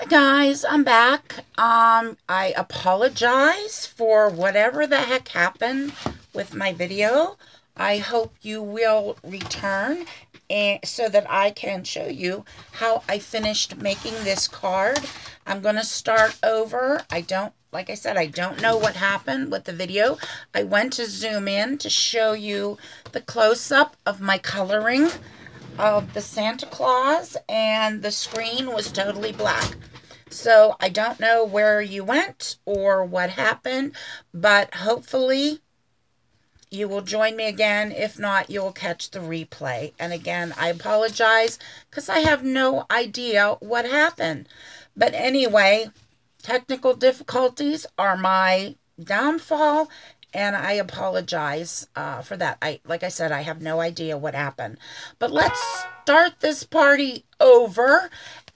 Guys, I'm back. I apologize for whatever the heck happened with my video. I hope you will return and so that I can show you how I finished making this card. I'm going to start over. Like I said, I don't know what happened with the video. I went to zoom in to show you the close-up of my coloring of the Santa Claus, and the screen was totally black. So I don't know where you went or what happened, but hopefully you will join me again. If not, you'll catch the replay. And again, I apologize because I have no idea what happened. But anyway, technical difficulties are my downfall, and I apologize for that. Like I said, I have no idea what happened. But let's start this party over.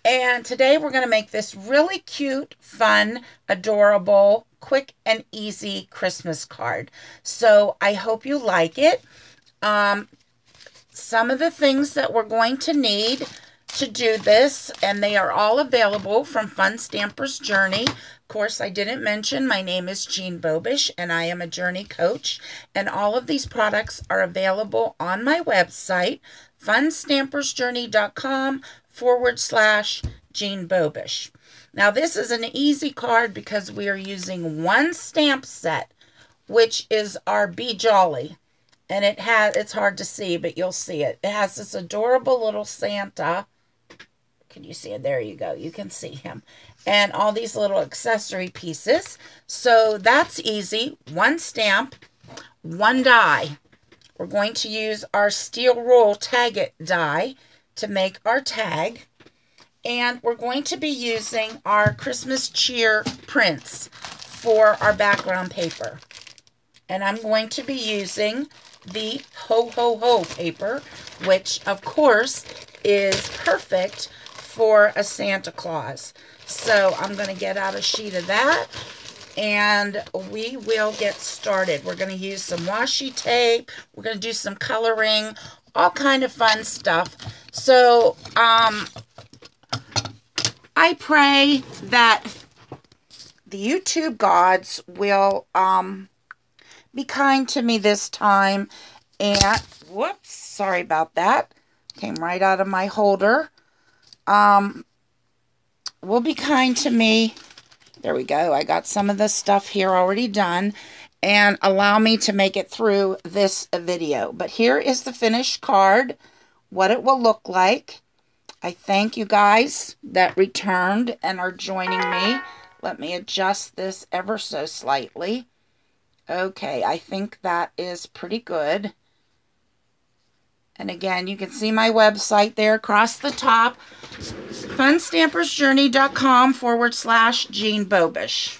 And today we're going to make this really cute, fun, adorable, quick and easy Christmas card. So I hope you like it. Some of the things that we're going to need to do this, and they are all available from Fun Stamper's Journey. Of course, I didn't mention my name is Jeanne Bobish, and I am a journey coach. And all of these products are available on my website, funstampersjourney.com/Jeanne Bobish. Now, this is an easy card because we are using one stamp set, which is our Be Jolly. And it's hard to see, but you'll see it. It has this adorable little Santa. Can you see it? There you go. You can see him. And all these little accessory pieces. So that's easy. One stamp, one die. We're going to use our steel roll tag it die to make our tag. And we're going to be using our Christmas cheer prints for our background paper. And I'm going to be using the Ho Ho Ho paper, which of course is perfect for a Santa Claus. So I'm going to get out a sheet of that and we will get started. We're going to use some washi tape. We're going to do some coloring, all kind of fun stuff. So I pray that the YouTube gods will be kind to me this time. And whoops, sorry about that. Came right out of my holder. Will be kind to me. There we go. I got some of the stuff here already done, and allow me to make it through this video. But here is the finished card, what it will look like. I thank you guys that returned and are joining me. Let me adjust this ever so slightly. Okay, I think that is pretty good. And again, you can see my website there across the top, funstampersjourney.com/Jeanne Bobish.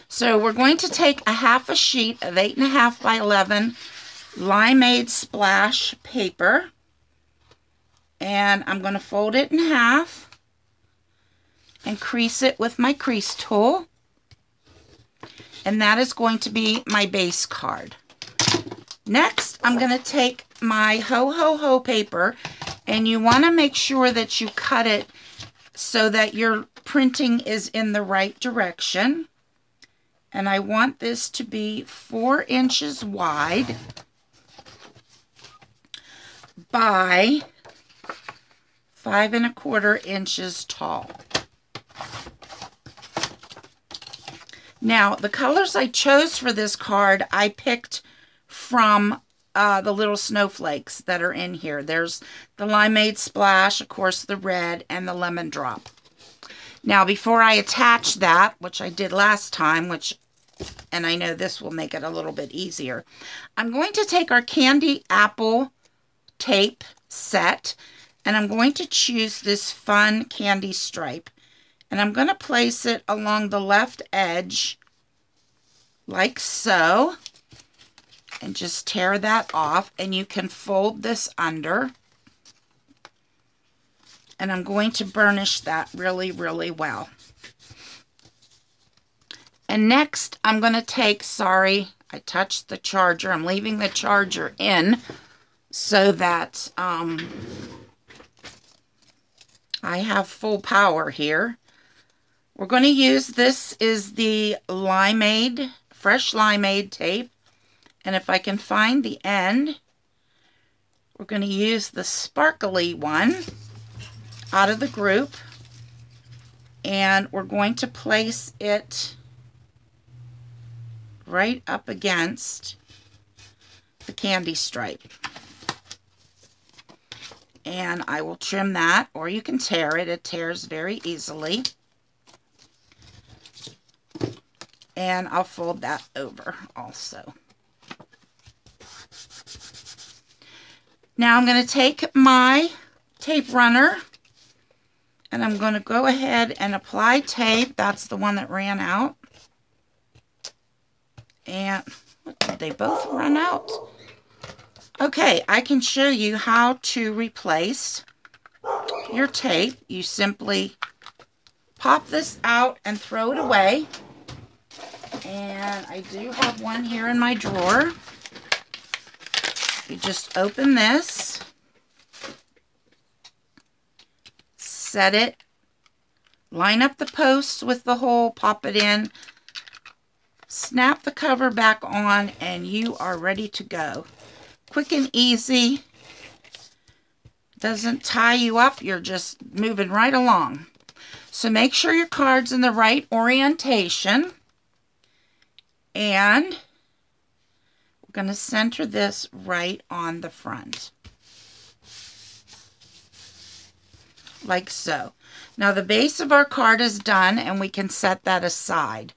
So we're going to take a half a sheet of 8.5 by 11 limeade splash paper. And I'm going to fold it in half and crease it with my crease tool. And that is going to be my base card. Next, I'm going to take my Ho Ho Ho paper, and you want to make sure that you cut it so that your printing is in the right direction. And I want this to be 4 inches wide by 5 1/4 inches tall. Now, the colors I chose for this card, I picked from the little snowflakes that are in here. There's the limeade splash, of course, the red, and the lemon drop. Now, before I attach that, which I did last time, and I know this will make it a little bit easier, I'm going to take our candy apple tape set, and I'm going to choose this fun candy stripe. And I'm going to place it along the left edge, like so. And just tear that off, and you can fold this under. And I'm going to burnish that really, really well. And next, I'm going to take, sorry, I touched the charger. I'm leaving the charger in so that I have full power here. We're going to use, this is the limeade, fresh limeade tape. And if I can find the end, we're going to use the sparkly one out of the group. And we're going to place it right up against the candy stripe. And I will trim that, or you can tear it. It tears very easily. And I'll fold that over also. Now I'm going to take my tape runner and I'm going to go ahead and apply tape. That's the one that ran out. And what, did they both run out? Okay, I can show you how to replace your tape. You simply pop this out and throw it away. And I do have one here in my drawer. You just open this, set it, line up the posts with the hole, pop it in, snap the cover back on, and you are ready to go. Quick and easy. Doesn't tie you up. You're just moving right along. So make sure your card's in the right orientation. And we're going to center this right on the front. Like so. Now the base of our card is done and we can set that aside.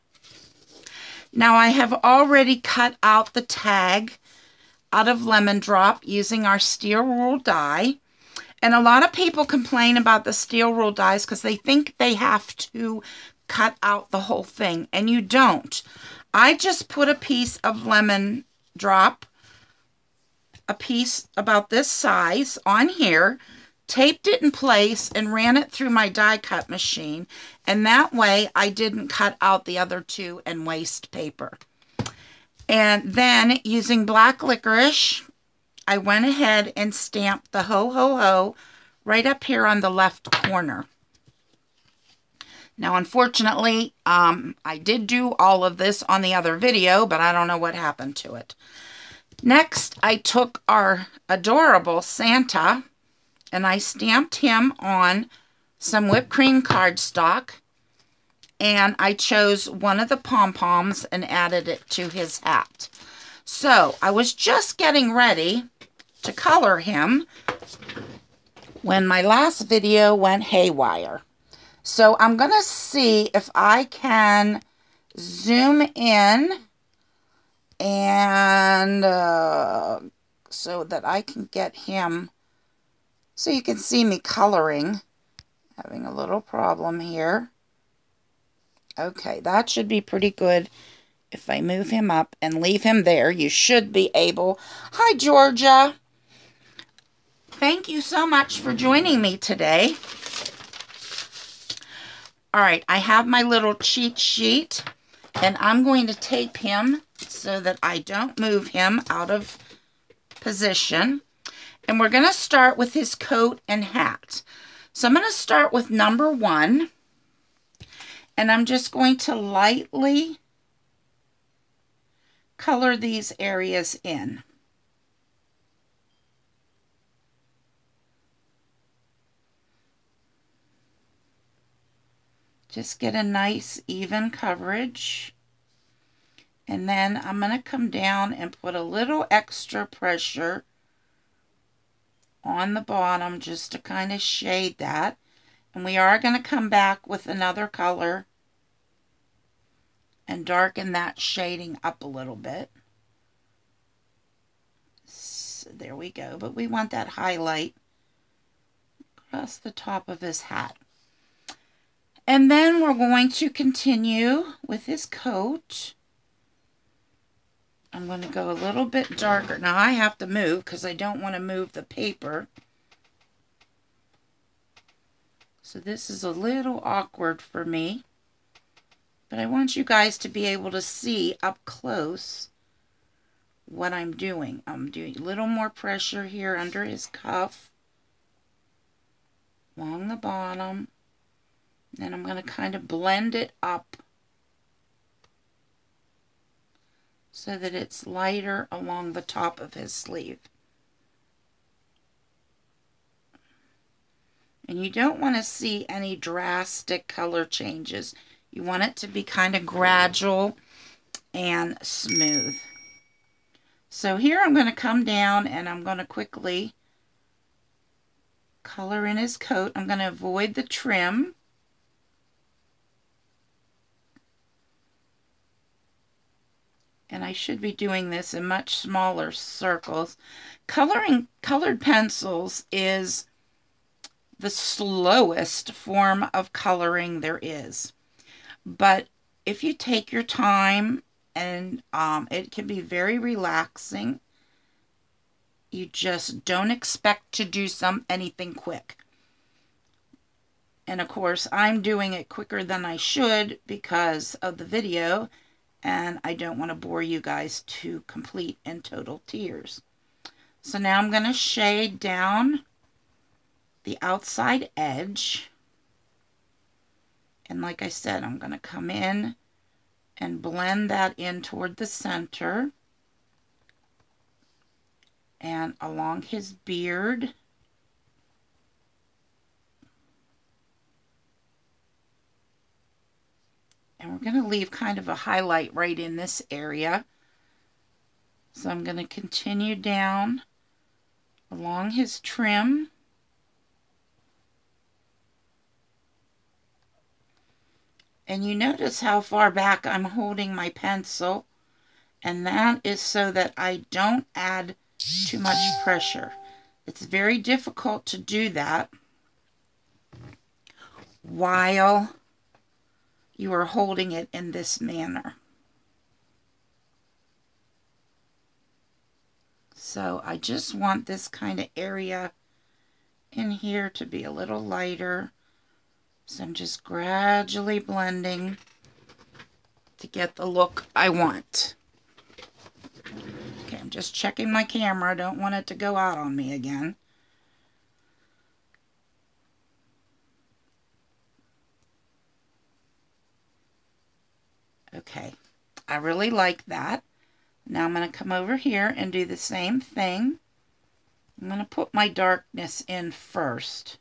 Now I have already cut out the tag out of Lemon Drop using our steel rule die. And a lot of people complain about the steel rule dies because they think they have to cut out the whole thing, and you don't. I just put a piece of Lemon Drop, a piece about this size, on here, taped it in place, and ran it through my die cut machine. And that way I didn't cut out the other two and waste paper. And then using black licorice, I went ahead and stamped the ho ho ho right up here on the left corner. Now, unfortunately, I did do all of this on the other video, but I don't know what happened to it. Next, I took our adorable Santa and I stamped him on some whipped cream cardstock. And I chose one of the pom-poms and added it to his hat. So I was just getting ready to color him when my last video went haywire. So I'm going to see if I can zoom in and so that I can get him, so you can see me coloring. Having a little problem here. Okay, that should be pretty good. If I move him up and leave him there, you should be able. Hi, Georgia. Thank you so much for joining me today. All right, I have my little cheat sheet, and I'm going to tape him so that I don't move him out of position. And we're going to start with his coat and hat. So I'm going to start with number 1. And I'm just going to lightly color these areas in. Just get a nice even coverage. And then I'm going to come down and put a little extra pressure on the bottom just to kind of shade that. And we are going to come back with another color and darken that shading up a little bit. So there we go. But we want that highlight across the top of his hat. And then we're going to continue with his coat. I'm going to go a little bit darker. Now I have to move because I don't want to move the paper. So this is a little awkward for me. But I want you guys to be able to see up close what I'm doing. I'm doing a little more pressure here under his cuff. along the bottom. Then I'm going to kind of blend it up so that it's lighter along the top of his sleeve. And you don't want to see any drastic color changes. You want it to be kind of gradual and smooth. So here I'm going to come down and I'm going to quickly color in his coat. I'm going to avoid the trim. And I should be doing this in much smaller circles. Colored pencils is the slowest form of coloring there is. But if you take your time, and it can be very relaxing. You just don't expect to do anything quick. And of course, I'm doing it quicker than I should because of the video, and I don't want to bore you guys to complete and total tears. So now I'm going to shade down the outside edge. And like I said, I'm going to come in and blend that in toward the center and along his beard. And we're going to leave kind of a highlight right in this area. So I'm going to continue down along his trim. And you notice how far back I'm holding my pencil, and that is so that I don't add too much pressure. It's very difficult to do that while you are holding it in this manner. So I just want this kind of area in here to be a little lighter. So I'm just gradually blending to get the look I want. Okay, I'm just checking my camera. I don't want it to go out on me again. Okay, I really like that. Now I'm going to come over here and do the same thing. I'm going to put my darkness in first.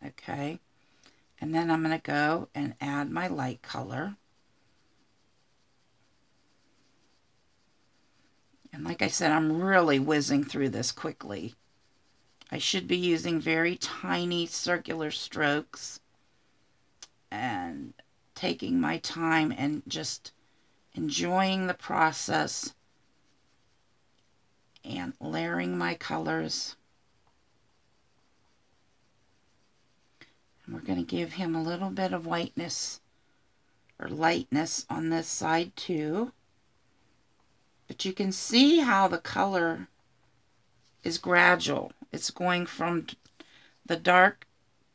Okay, and then I'm going to go and add my light color. And like I said, I'm really whizzing through this quickly. I should be using very tiny circular strokes and taking my time and just enjoying the process and layering my colors. And we're going to give him a little bit of whiteness or lightness on this side too. But you can see how the color is gradual. It's going from the dark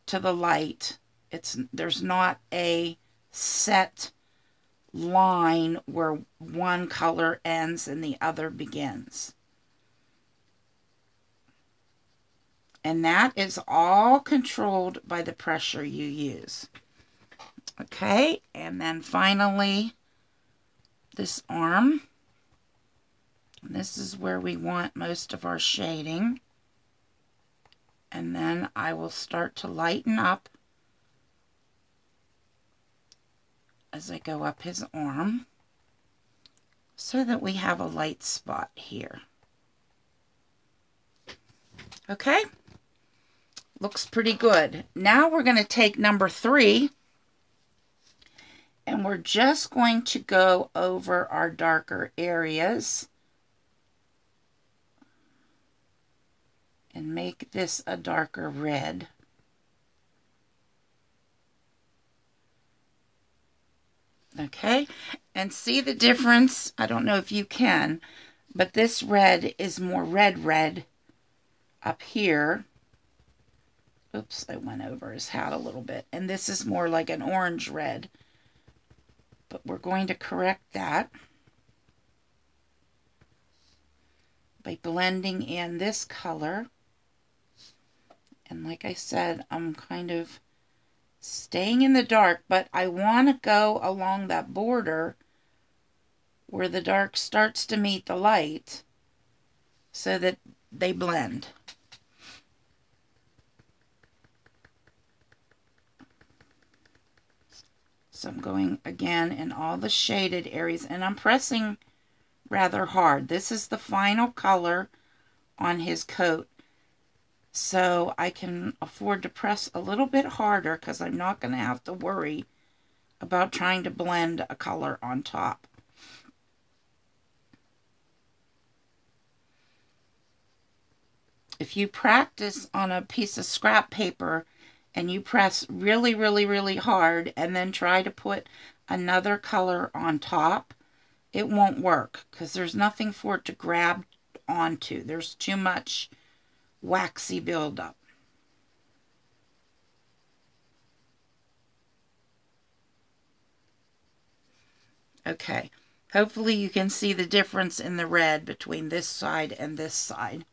to the light. There's not a set line where one color ends and the other begins. And that is all controlled by the pressure you use. Okay, and then finally, this arm. This is where we want most of our shading. And then I will start to lighten up as I go up his arm so that we have a light spot here. Okay, looks pretty good. Now we're going to take number 3 and we're just going to go over our darker areas and make this a darker red. Okay, and see the difference? I don't know if you can, but this red is more red up here. Oops, I went over his hat a little bit. And this is more like an orange red. But we're going to correct that by blending in this color. And like I said, I'm kind of staying in the dark, but I want to go along that border where the dark starts to meet the light so that they blend. So I'm going again in all the shaded areas, and I'm pressing rather hard. This is the final color on his coat, so I can afford to press a little bit harder because I'm not going to have to worry about trying to blend a color on top. If you practice on a piece of scrap paper and you press really, really, really hard and then try to put another color on top, it won't work because there's nothing for it to grab onto. There's too much waxy buildup. Okay, hopefully you can see the difference in the red between this side and this side,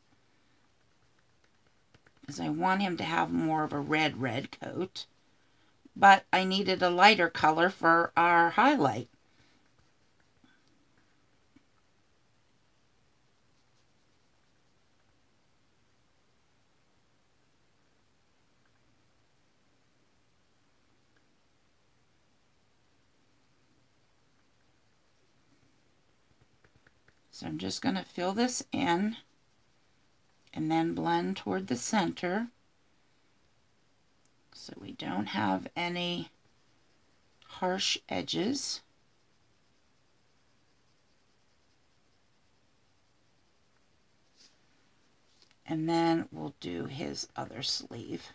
because I want him to have more of a red coat, but I needed a lighter color for our highlight. So I'm just going to fill this in and then blend toward the center so we don't have any harsh edges. And then we'll do his other sleeve.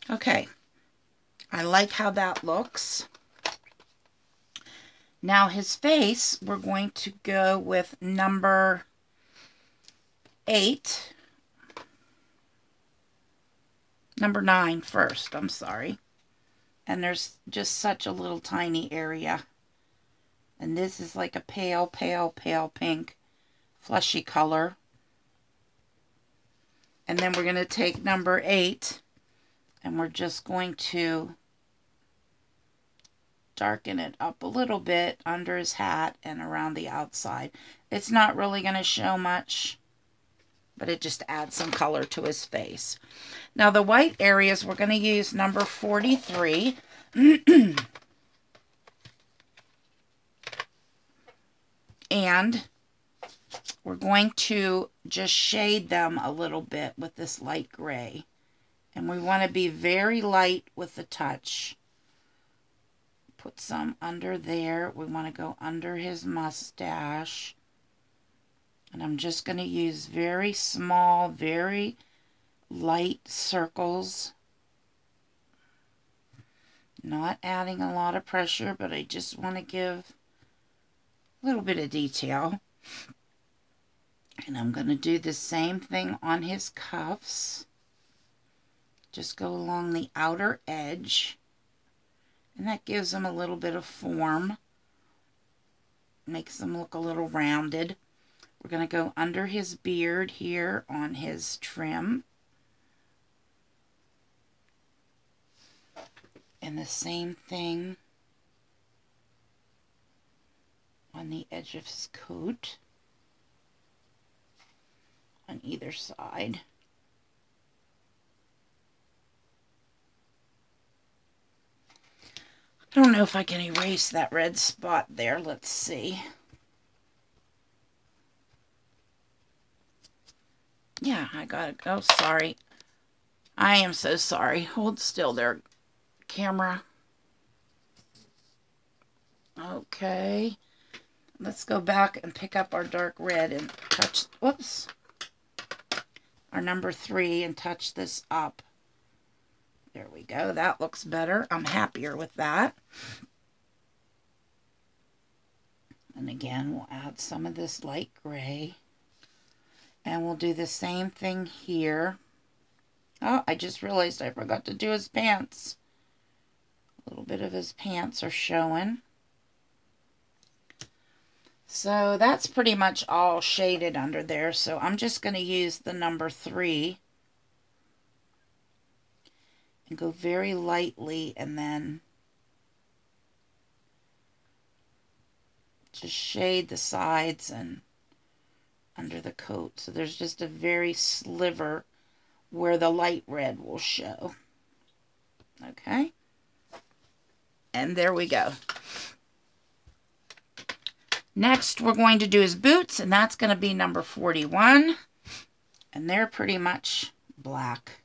Okay, I like how that looks. Now his face, we're going to go with number 8. Number 9 first, I'm sorry. And there's just such a little tiny area. And this is like a pale, pale, pale pink, fleshy color. And then we're going to take number 8 and we're just going to darken it up a little bit under his hat and around the outside. It's not really going to show much, but it just adds some color to his face. Now the white areas, we're going to use number 43. And we're going to just shade them a little bit with this light gray. And we want to be very light with the touch. Put some under there. We want to go under his mustache. And I'm just going to use very small, very light circles. Not adding a lot of pressure, but I just want to give a little bit of detail. And I'm going to do the same thing on his cuffs. Just go along the outer edge. And that gives them a little bit of form. Makes them look a little rounded. We're going to go under his beard here on his trim. And the same thing on the edge of his coat. On either side. I don't know if I can erase that red spot there. Let's see. Yeah, I got it. Oh, sorry. I am so sorry. Hold still there, camera. Okay. Let's go back and pick up our dark red and touch, whoops, our number 3 and touch this up. There we go. That looks better. I'm happier with that. And again, we'll add some of this light gray. And we'll do the same thing here. Oh, I just realized I forgot to do his pants. A little bit of his pants are showing. So that's pretty much all shaded under there. So I'm just going to use the number 3 and go very lightly and then just shade the sides and under the coat. So there's just a very sliver where the light red will show. Okay. And there we go. Next, we're going to do his boots, and that's going to be number 41. And they're pretty much black.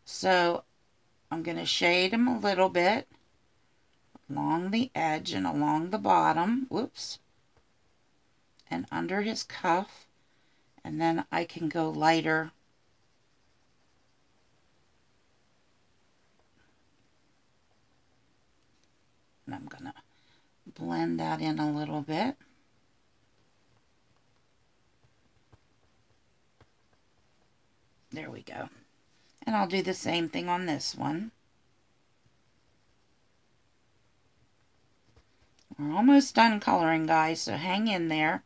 So I'm going to shade him a little bit along the edge and along the bottom. Whoops. And under his cuff. And then I can go lighter. And I'm going to blend that in a little bit. There we go. And I'll do the same thing on this one. We're almost done coloring, guys, so hang in there.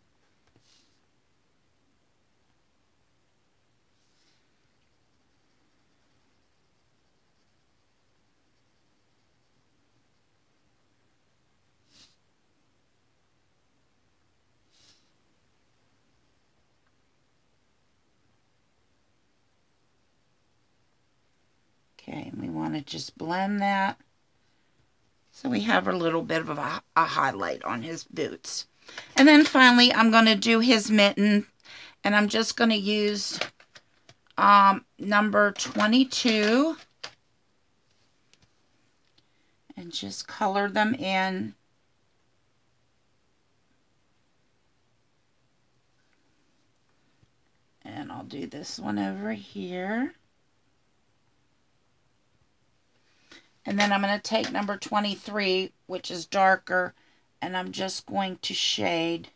Okay, and we want to just blend that so we have a little bit of a highlight on his boots. And then finally, I'm going to do his mitten, and I'm just going to use number 22 and just color them in. And I'll do this one over here. And then I'm going to take number 23, which is darker, and I'm just going to shade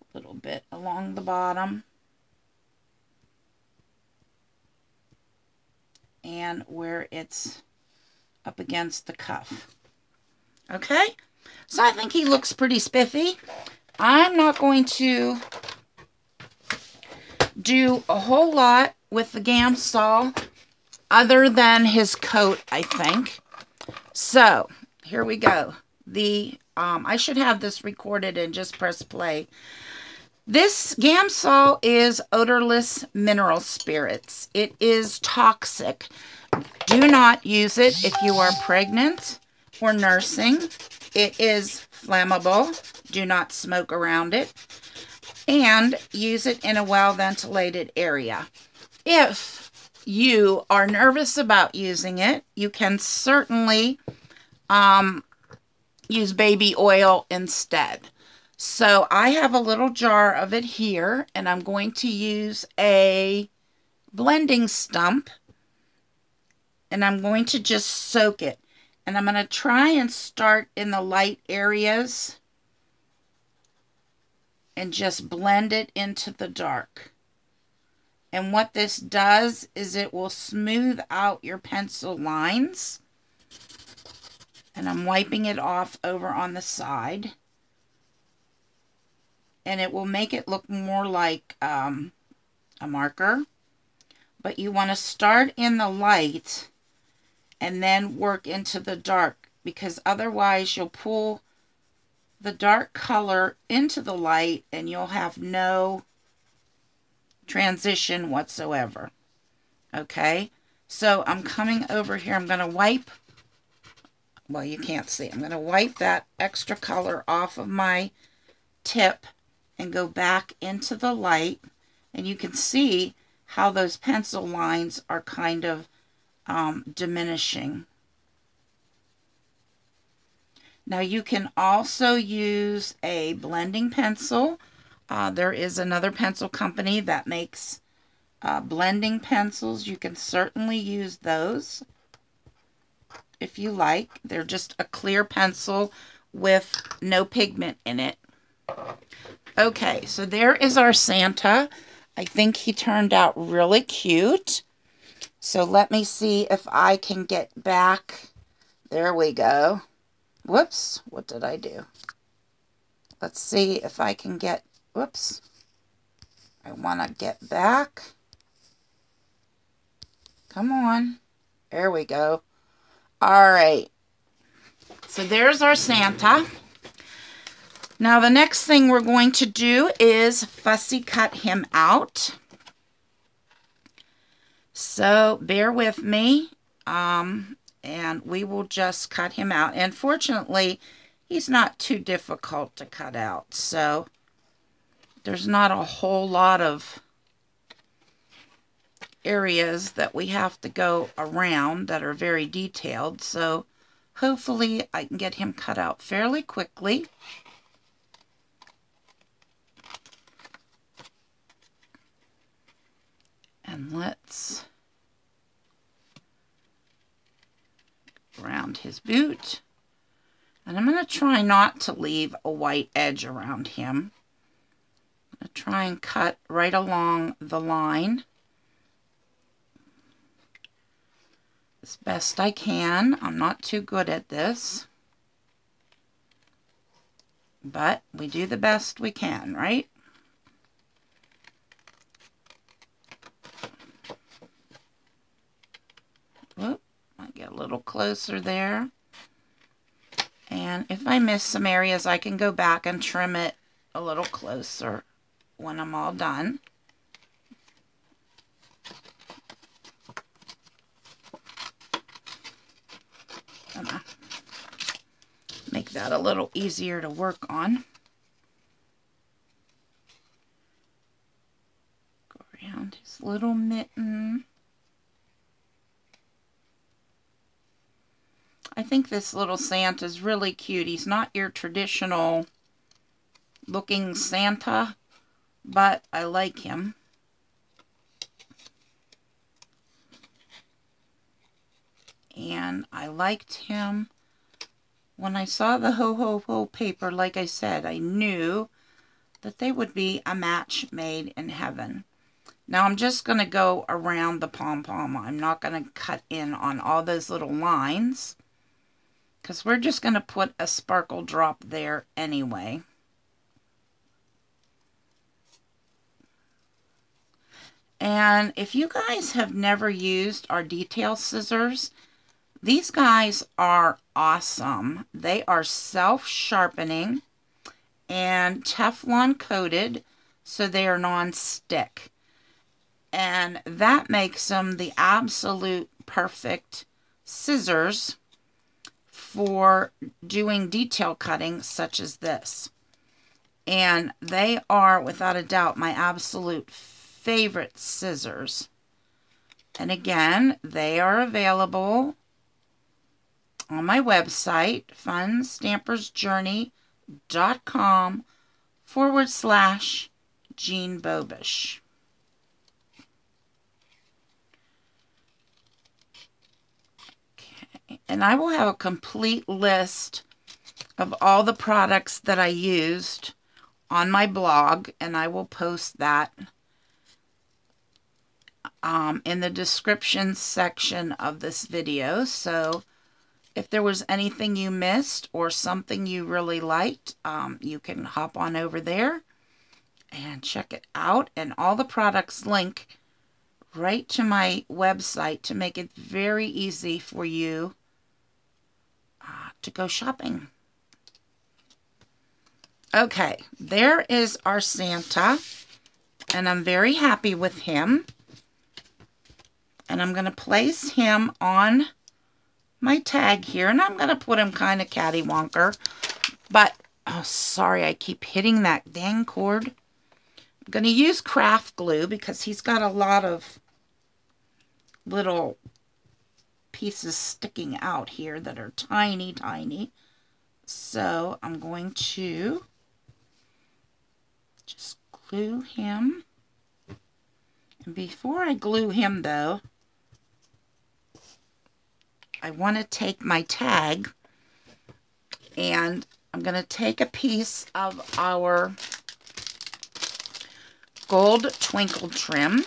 a little bit along the bottom and where it's up against the cuff. Okay? So I think he looks pretty spiffy. I'm not going to do a whole lot with the Gamsol other than his coat, I think. So, here we go. I should have this recorded and just press play. This Gamsol is odorless mineral spirits. It is toxic. Do not use it if you are pregnant or nursing. It is flammable. Do not smoke around it. And use it in a well-ventilated area. If you are nervous about using it, you can certainly use baby oil instead. So I have a little jar of it here, and I'm going to use a blending stump, and I'm going to just soak it. And I'm going to try and start in the light areas and just blend it into the dark. And what this does is it will smooth out your pencil lines. And I'm wiping it off over on the side. And it will make it look more like a marker. But you want to start in the light and then work into the dark, because otherwise you'll pull the dark color into the light and you'll have no transition whatsoever. Okay, so I'm coming over here. I'm going to wipe, well, you can't see. I'm going to wipe that extra color off of my tip and go back into the light, and you can see how those pencil lines are kind of diminishing. Now you can also use a blending pencil. There is another pencil company that makes blending pencils. You can certainly use those if you like. They're just a clear pencil with no pigment in it. Okay, so there is our Santa. I think he turned out really cute. So let me see if I can get back. There we go. Whoops, what did I do? Let's see if I can get, whoops. I want to get back. Come on. There we go. All right. So there's our Santa. Now the next thing we're going to do is fussy cut him out. So bear with me. And we will just cut him out. And fortunately, he's not too difficult to cut out. So there's not a whole lot of areas that we have to go around that are very detailed. So hopefully I can get him cut out fairly quickly. And let's around his boot. And I'm going to try not to leave a white edge around him. I'm going to try and cut right along the line as best I can. I'm not too good at this, but we do the best we can, right? Whoop, I get a little closer there. And if I miss some areas, I can go back and trim it a little closer when I'm all done. Make that a little easier to work on. Go around his little mitten. I think this little Santa is really cute. He's not your traditional looking Santa, but I like him. And I liked him. When I saw the Ho Ho Ho paper, like I said, I knew that they would be a match made in heaven. Now I'm just going to go around the pom-pom. I'm not going to cut in on all those little lines, because we're just going to put a sparkle drop there anyway. And if you guys have never used our detail scissors, these guys are awesome. They are self-sharpening and Teflon coated, so they are non-stick. And that makes them the absolute perfect scissors for doing detail cutting such as this. And they are, without a doubt, my absolute favorite scissors. And again, they are available on my website, funstampersjourney.com/Jeanne Bobish. Okay, and I will have a complete list of all the products that I used on my blog, and I will post that in the description section of this video. So if there was anything you missed or something you really liked, you can hop on over there and check it out. And all the products link right to my website to make it very easy for you to go shopping. Okay, there is our Santa, and I'm very happy with him. And I'm going to place him on my tag here, and I'm going to put him kind of cattywonker, but, oh, sorry, I keep hitting that dang cord. I'm going to use craft glue because he's got a lot of little pieces sticking out here that are tiny, tiny. So I'm going to just glue him. And before I glue him, though, I want to take my tag, and I'm going to take a piece of our gold twinkle trim.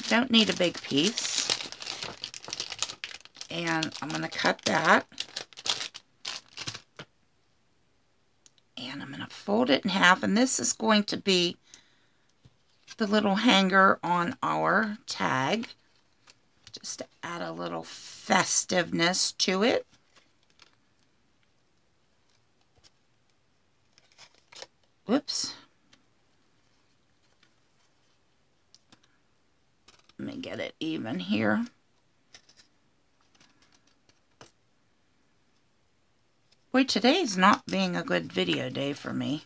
Don't need a big piece. And I'm going to cut that. And I'm going to fold it in half. And this is going to be the little hanger on our tag. Just to add a little festiveness to it. Whoops. Let me get it even here. Boy, today's not being a good video day for me.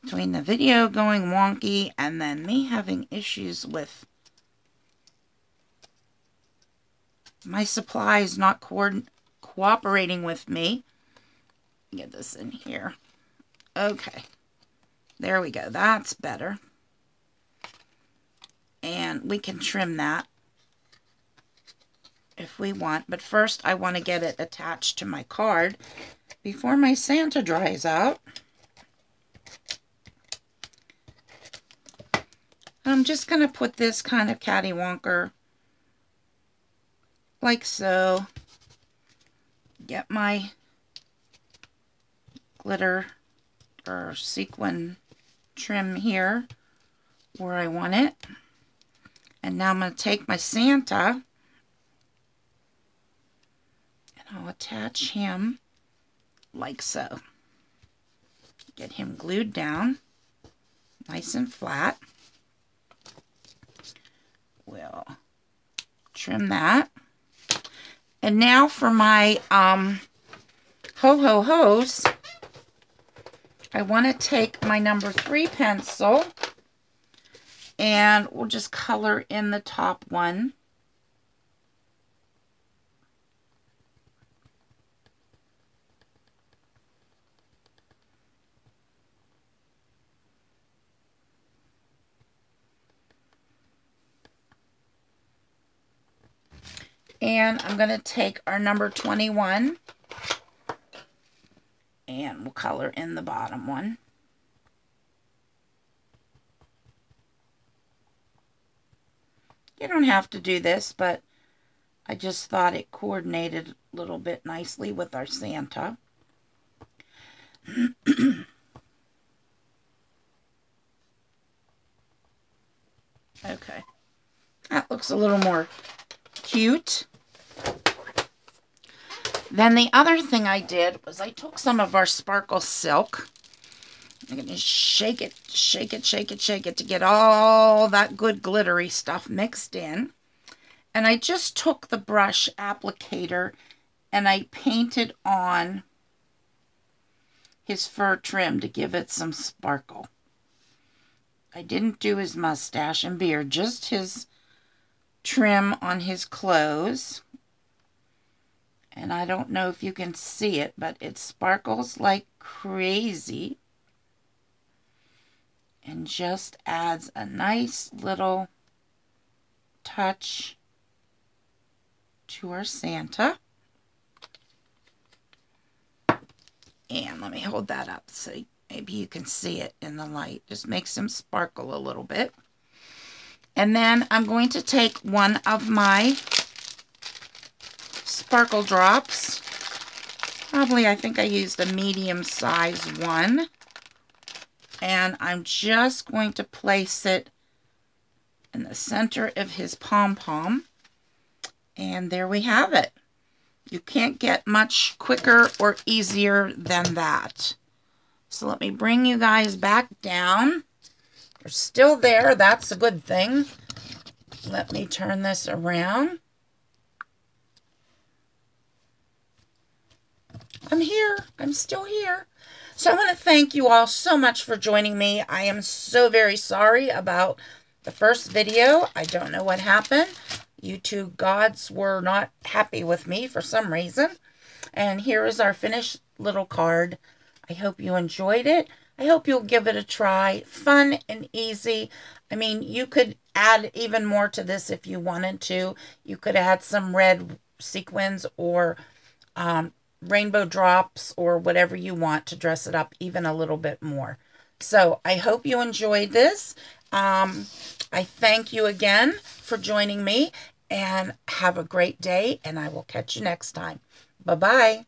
Between the video going wonky and then me having issues with my supplies not cooperating with me. Get this in here. Okay. There we go. That's better. And we can trim that if we want. But first, I want to get it attached to my card before my Santa dries out. I'm just going to put this kind of cattywonker like so. Get my glitter or sequin trim here where I want it. And now I'm going to take my Santa and I'll attach him like so. Get him glued down nice and flat. We'll trim that. And now for my ho-ho-hos, I want to take my number 3 pencil and we'll just color in the top one. And I'm going to take our number 21 and we'll color in the bottom one. You don't have to do this, but I just thought it coordinated a little bit nicely with our Santa. Okay. That looks a little more cute. Then the other thing I did was I took some of our sparkle silk. I'm going to shake it, shake it, shake it, shake it to get all that good glittery stuff mixed in. And I just took the brush applicator and I painted on his fur trim to give it some sparkle. I didn't do his mustache and beard, just his trim on his clothes. And I don't know if you can see it, but it sparkles like crazy. And just adds a nice little touch to our Santa. And let me hold that up so maybe you can see it in the light. Just makes him sparkle a little bit. And then I'm going to take one of my sparkle drops. Probably, I think I used a medium size one. And I'm just going to place it in the center of his pom-pom. And there we have it. You can't get much quicker or easier than that. So let me bring you guys back down. You're still there. That's a good thing. Let me turn this around. I'm here. I'm still here. So I want to thank you all so much for joining me. I am so very sorry about the first video. I don't know what happened. YouTube gods were not happy with me for some reason. And here is our finished little card. I hope you enjoyed it. I hope you'll give it a try. Fun and easy. I mean, you could add even more to this if you wanted to. You could add some red sequins or rainbow drops or whatever you want to dress it up even a little bit more. So I hope you enjoyed this. I thank you again for joining me, and have a great day, and I will catch you next time. Bye-bye.